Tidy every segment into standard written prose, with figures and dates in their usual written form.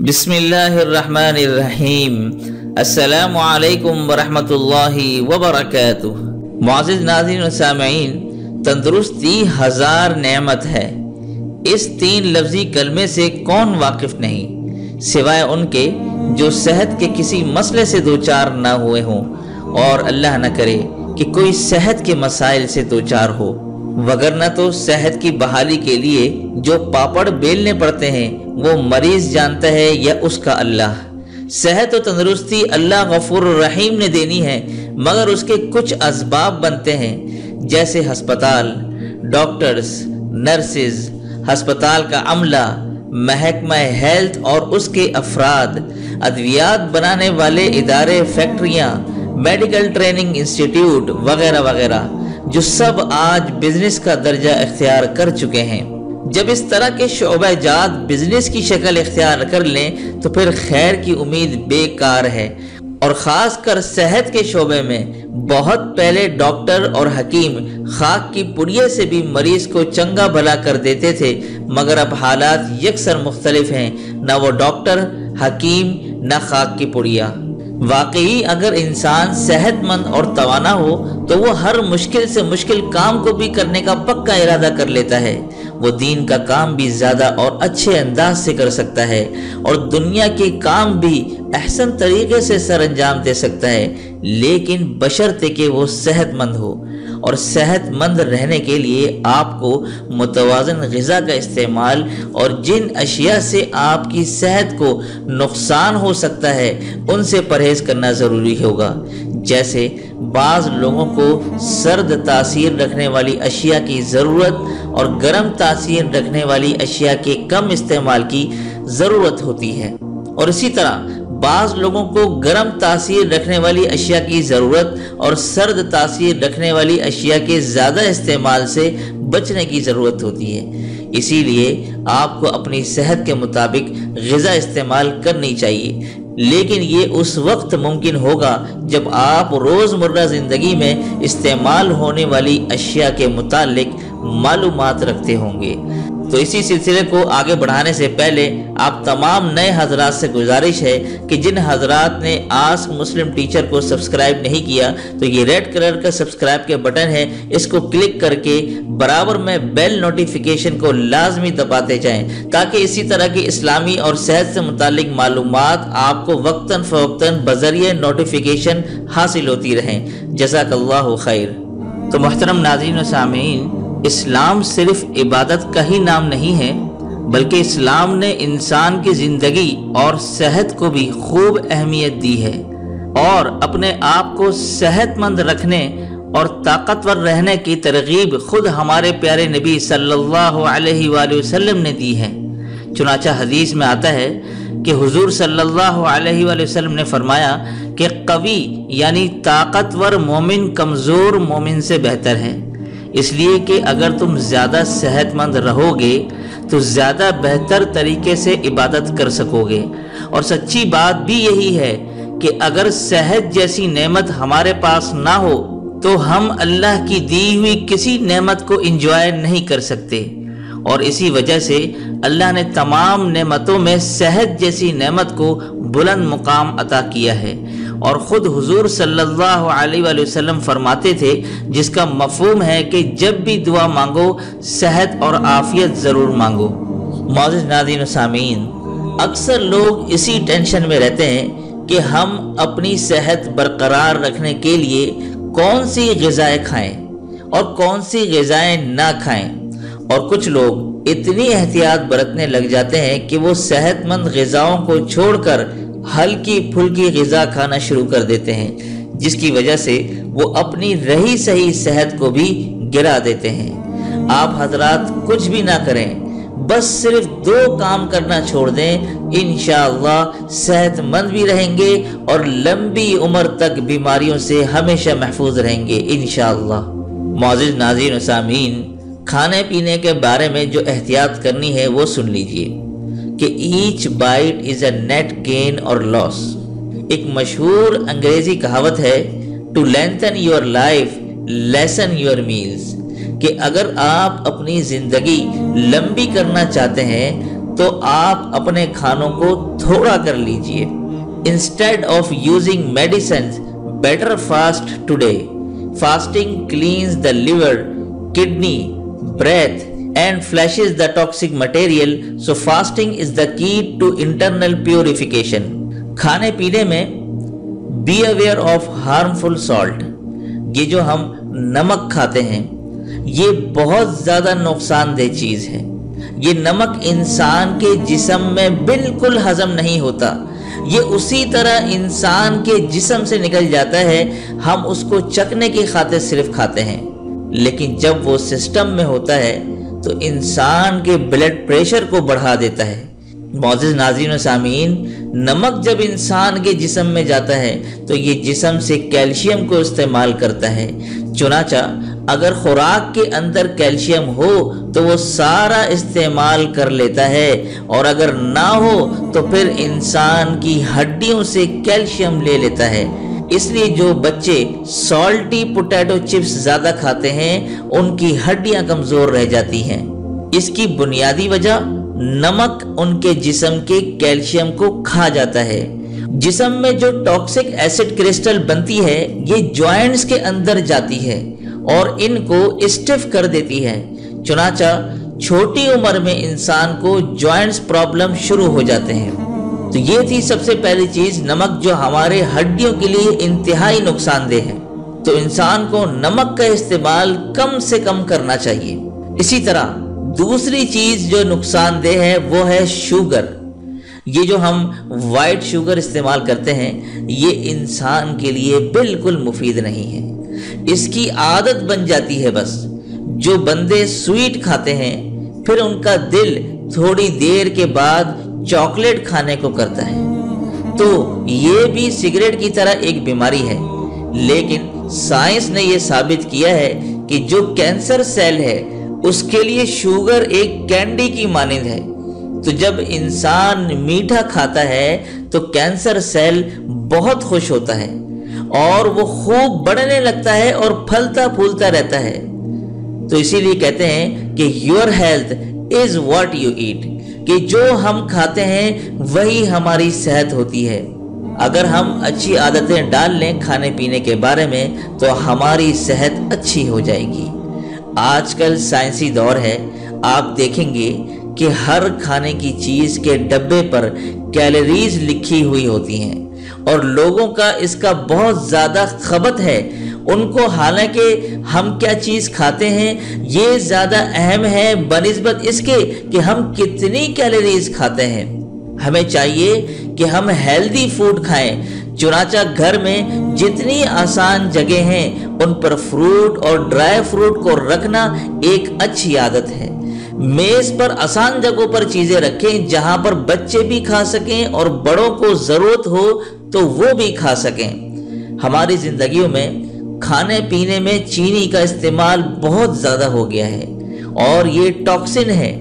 بسم اللہ الرحمن الرحیم۔ السلام علیکم ورحمۃ وبرکاتہ۔ معزز ناظرین و سامعین، تندرستی ہزار نعمت ہے۔ اس 3 لفظی کلمے سے کون واقف نہیں، سوائے ان کے جو صحت کے کسی مسئلے سے دوچار نہ ہوئے ہوں، اور اللہ نہ کرے کہ کوئی صحت کے مسائل سے دوچار ہو، وگرنہ تو صحت کی بحالی کے لیے جو پاپڑ بیلنے پڑتے ہیں وہ مریض جانتا ہے یا اس کا اللہ۔ صحت و تندرستی اللہ غفور الرحیم نے دینی ہے، مگر اس کے کچھ اسباب بنتے ہیں، جیسے ہسپتال، ڈاکٹرز، نرسز، ہسپتال کا عملہ، محکمہ ہیلتھ اور اس کے افراد، ادویات بنانے والے ادارے، فیکٹریاں، میڈیکل ٹریننگ انسٹیٹیوٹ وغیرہ وغیرہ، جو سب آج بزنس کا درجہ اختیار کر چکے ہیں۔ جب اس طرح کے شعبہ جات بزنس کی شکل اختیار کر لیں تو پھر خیر کی امید بیکار ہے، اور خاص کر صحت کے شعبے میں بہت پہلے ڈاکٹر اور حکیم خاک کی پڑیے سے بھی مریض کو چنگا بھلا کر دیتے تھے، مگر اب حالات یکسر مختلف ہیں، نہ وہ ڈاکٹر، حکیم، نہ خاک کی پڑیا۔ واقعی اگر انسان صحت مند اور توانا ہو تو وہ ہر مشکل سے مشکل کام کو بھی کرنے کا پکا ارادہ کر لیتا ہے، وہ دین کا کام بھی زیادہ اور اچھے انداز سے کر سکتا ہے، اور دنیا کے کام بھی احسن طریقے سے سر انجام دے سکتا ہے، لیکن بشرطے کہ وہ صحت مند ہو۔ اور صحت مند رہنے کے لیے آپ کو متوازن غذا کا استعمال اور جن اشیاء سے آپ کی صحت کو نقصان ہو سکتا ہے ان سے پرہیز کرنا ضروری ہوگا، جیسے بعض لوگوں کو سرد تاثیر رکھنے والی اشیاء کی ضرورت اور گرم تاثیر رکھنے والی اشیاء کے کم استعمال کی ضرورت ہوتی ہے، اور اسی طرح بعض لوگوں کو گرم تاثیر رکھنے والی اشیاء کی ضرورت اور سرد تاثیر رکھنے والی اشیاء کے زیادہ استعمال سے بچنے کی ضرورت ہوتی ہے۔ اسی لیے آپ کو اپنی صحت کے مطابق غذا استعمال کرنی چاہیے، لیکن یہ اس وقت ممکن ہوگا جب آپ روزمرہ زندگی میں استعمال ہونے والی اشیاء کے متعلق معلومات رکھتے ہوں گے۔ تو اسی سلسلے کو آگے بڑھانے سے پہلے آپ تمام نئے حضرات سے گزارش ہے کہ جن حضرات نے آسک مسلم ٹیچر کو سبسکرائب نہیں کیا تو یہ ریڈ کلر کا سبسکرائب کے بٹن ہے، اس کو کلک کر کے برابر میں بیل نوٹیفیکیشن کو لازمی دباتے جائیں، تاکہ اسی طرح کی اسلامی اور صحت سے متعلق معلومات آپ کو وقتاً فوقتاً بذریعہ نوٹیفیکیشن حاصل ہوتی رہیں۔ جزاک اللہ خیر۔ تو محترم ناظرین و سامعین، اسلام صرف عبادت کا ہی نام نہیں ہے، بلکہ اسلام نے انسان کی زندگی اور صحت کو بھی خوب اہمیت دی ہے، اور اپنے آپ کو صحت مند رکھنے اور طاقتور رہنے کی ترغیب خود ہمارے پیارے نبی صلی اللہ علیہ وآلہ وسلم نے دی ہے۔ چنانچہ حدیث میں آتا ہے کہ حضور صلی اللہ علیہ وآلہ وسلم نے فرمایا کہ قوی یعنی طاقتور مومن کمزور مومن سے بہتر ہے، اس لیے کہ اگر تم زیادہ صحت مند رہو گے تو زیادہ بہتر طریقے سے عبادت کر سکو گے، اور سچی بات بھی یہی ہے کہ اگر صحت جیسی نعمت ہمارے پاس نہ ہو تو ہم اللہ کی دی ہوئی کسی نعمت کو انجوائے نہیں کر سکتے، اور اسی وجہ سے اللہ نے تمام نعمتوں میں صحت جیسی نعمت کو بلند مقام عطا کیا ہے، اور خود حضور صلی اللہ علیہ وآلہ وسلم فرماتے تھے، جس کا مفہوم ہے کہ جب بھی دعا مانگو صحت اور عافیت ضرور مانگو۔ معزز ناظرین و سامعین، اکثر لوگ اسی ٹینشن میں رہتے ہیں کہ ہم اپنی صحت برقرار رکھنے کے لیے کون سی غذائیں کھائیں اور کون سی غذائیں نہ کھائیں، اور کچھ لوگ اتنی احتیاط برتنے لگ جاتے ہیں کہ وہ صحت مند غذاؤں کو چھوڑ کر ہلکی پھلکی غذا کھانا شروع کر دیتے ہیں، جس کی وجہ سے وہ اپنی رہی صحیح صحت کو بھی گرا دیتے ہیں۔ آپ حضرات کچھ بھی نہ کریں، بس صرف 2 کام کرنا چھوڑ دیں، انشاءاللہ صحت مند بھی رہیں گے اور لمبی عمر تک بیماریوں سے ہمیشہ محفوظ رہیں گے انشاءاللہ۔ معزز ناظرین و سامعین، کھانے پینے کے بارے میں جو احتیاط کرنی ہے وہ سن لیجئے کہ each bite is a net gain اور لاس۔ ایک مشہور انگریزی کہاوت ہے to lengthen your life lessen your meals, کہ اگر آپ اپنی زندگی لمبی کرنا چاہتے ہیں تو آپ اپنے کھانوں کو تھوڑا کر لیجئے. Instead of using medicines, better fast today. Fasting cleans the liver, kidney, breath and flushes the toxic material. So fasting is the key to internal purification. کھانے پینے میں be aware of harmful salt. یہ جو ہم نمک کھاتے ہیں یہ بہت زیادہ نقصان دہ چیز ہے. یہ نمک انسان کے جسم میں بالکل ہضم نہیں ہوتا. یہ اسی طرح انسان کے جسم سے نکل جاتا ہے. ہم اس کو چکھنے کی خاطر صرف کھاتے ہیں، لیکن جب وہ سسٹم میں ہوتا ہے تو انسان کے بلڈ پریشر کو بڑھا دیتا ہے. معزز ناظرین و سامعین، نمک جب انسان کے جسم میں جاتا ہے تو یہ جسم سے کیلشیم کو استعمال کرتا ہے. چنانچہ اگر خوراک کے اندر کیلشیم ہو تو وہ سارا استعمال کر لیتا ہے، اور اگر نہ ہو تو پھر انسان کی ہڈیوں سے کیلشیم لے لیتا ہے. اس لیے جو بچے سالٹی پوٹیٹو چپس زیادہ کھاتے ہیں ان کی ہڈیاں کمزور رہ جاتی ہیں. اس کی بنیادی وجہ نمک ان کے جسم کے کیلشیم کو کھا جاتا ہے. جسم میں جو ٹاکسک ایسڈ کرسٹل بنتی ہے یہ جوائنٹس کے اندر جاتی ہے اور ان کو اسٹف کر دیتی ہے. چنانچہ چھوٹی عمر میں انسان کو جوائنٹس پرابلم شروع ہو جاتے ہیں. تو یہ تھی سب سے پہلی چیز، نمک جو ہمارے ہڈیوں کے لیے انتہائی نقصان دہ ہے. تو انسان کو نمک کا استعمال کم سے کم کرنا چاہیے. اسی طرح دوسری چیز جو نقصان دہ ہے وہ ہے شوگر. یہ جو ہم وائٹ شوگر استعمال کرتے ہیں یہ انسان کے لیے بالکل مفید نہیں ہے. اس کی عادت بن جاتی ہے. بس جو بندے سویٹ کھاتے ہیں پھر ان کا دل تھوڑی دیر کے بعد چاکلیٹ کھانے کو کرتا ہے. تو یہ بھی سگریٹ کی طرح ایک بیماری ہے. لیکن سائنس نے یہ ثابت کیا ہے کہ جو کینسر سیل ہے اس کے لیے شوگر ایک کینڈی کی مانند ہے. تو جب انسان میٹھا کھاتا ہے تو کینسر سیل بہت خوش ہوتا ہے اور وہ خوب بڑھنے لگتا ہے اور پھلتا پھولتا رہتا ہے. تو اسی لیے کہتے ہیں کہ your health is what you eat، کہ جو ہم کھاتے ہیں وہی ہماری صحت ہوتی ہے. اگر ہم اچھی عادتیں ڈال لیں کھانے پینے کے بارے میں تو ہماری صحت اچھی ہو جائے گی. آج کل سائنسی دور ہے، آپ دیکھیں گے کہ ہر کھانے کی چیز کے ڈبے پر کیلوریز لکھی ہوئی ہوتی ہیں اور لوگوں کا اس کا بہت زیادہ خبت ہے. ان کو حالانکہ ہم کیا چیز کھاتے ہیں یہ زیادہ اہم ہے بنسبت اس کے کہ ہم کتنی کیلوریز کھاتے ہیں. ہمیں چاہیے کہ ہم ہیلدی فوڈ کھائیں. چنانچہ گھر میں جتنی آسان جگہ ہیں ان پر فروٹ اور ڈرائی فروٹ کو رکھنا ایک اچھی عادت ہے. میز پر آسان جگہوں پر چیزیں رکھیں جہاں پر بچے بھی کھا سکیں اور بڑوں کو ضرورت ہو تو وہ بھی کھا سکیں. ہماری زندگیوں میں کھانے پینے میں چینی کا استعمال بہت زیادہ ہو گیا ہے اور یہ ٹاکسن ہے.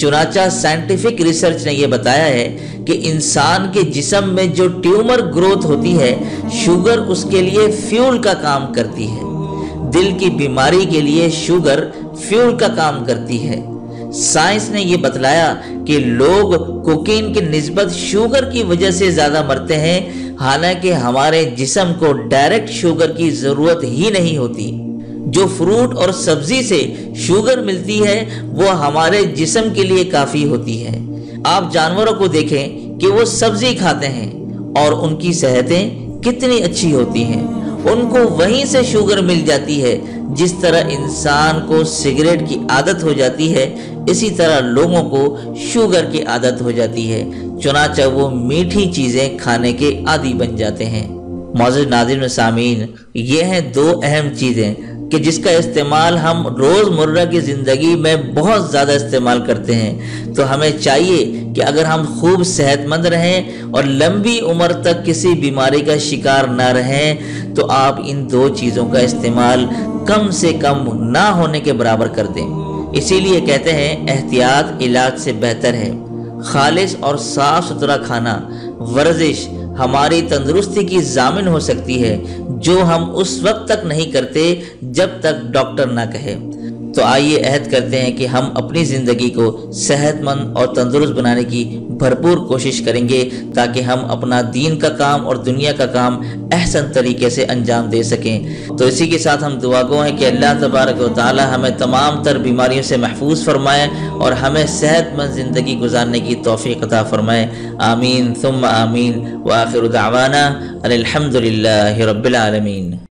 چنانچہ سائنٹیفک ریسرچ نے یہ بتایا ہے کہ انسان کے جسم میں جو ٹیومر گروتھ ہوتی ہے شوگر اس کے لیے فیول کا کام کرتی ہے. دل کی بیماری کے لیے شوگر فیول کا کام کرتی ہے. سائنس نے یہ بتلایا کہ لوگ کوکین کی نسبت شوگر کی وجہ سے زیادہ مرتے ہیں، حالانکہ ہمارے جسم کو ڈائریکٹ شوگر کی ضرورت ہی نہیں ہوتی. جو فروٹ اور سبزی سے شوگر ملتی ہے وہ ہمارے جسم کے لیے کافی ہوتی ہے. آپ جانوروں کو دیکھیں کہ وہ سبزی کھاتے ہیں اور ان کی صحتیں کتنی اچھی ہوتی ہیں. ان کو وہیں سے شوگر مل جاتی ہے. جس طرح انسان کو سگریٹ کی عادت ہو جاتی ہے اسی طرح لوگوں کو شوگر کی عادت ہو جاتی ہے. چنانچہ وہ میٹھی چیزیں کھانے کے عادی بن جاتے ہیں. معزز ناظرین و سامعین، یہ ہیں دو اہم چیزیں کہ جس کا استعمال ہم روز مرہ کی زندگی میں بہت زیادہ استعمال کرتے ہیں. تو ہمیں چاہیے کہ اگر ہم خوب صحت مند رہیں اور لمبی عمر تک کسی بیماری کا شکار نہ رہیں تو آپ ان دو چیزوں کا استعمال کم سے کم نہ ہونے کے برابر کر دیں. اسی لیے کہتے ہیں احتیاط علاج سے بہتر ہے. خالص اور صاف ستھرا کھانا، ورزش ہماری تندرستی کی ضامن ہو سکتی ہے جو ہم اس وقت تک نہیں کرتے جب تک ڈاکٹر نہ کہے. تو آئیے عہد کرتے ہیں کہ ہم اپنی زندگی کو صحت مند اور تندرست بنانے کی بھرپور کوشش کریں گے تاکہ ہم اپنا دین کا کام اور دنیا کا کام احسن طریقے سے انجام دے سکیں۔ تو اسی کے ساتھ ہم دعا گو ہیں کہ اللہ تبارک و تعالی ہمیں تمام تر بیماریوں سے محفوظ فرمائے اور ہمیں صحت مند زندگی گزارنے کی توفیق عطا فرمائے۔ آمین ثم آمین، وآخر دعوانا ان الحمد للہ رب العالمین۔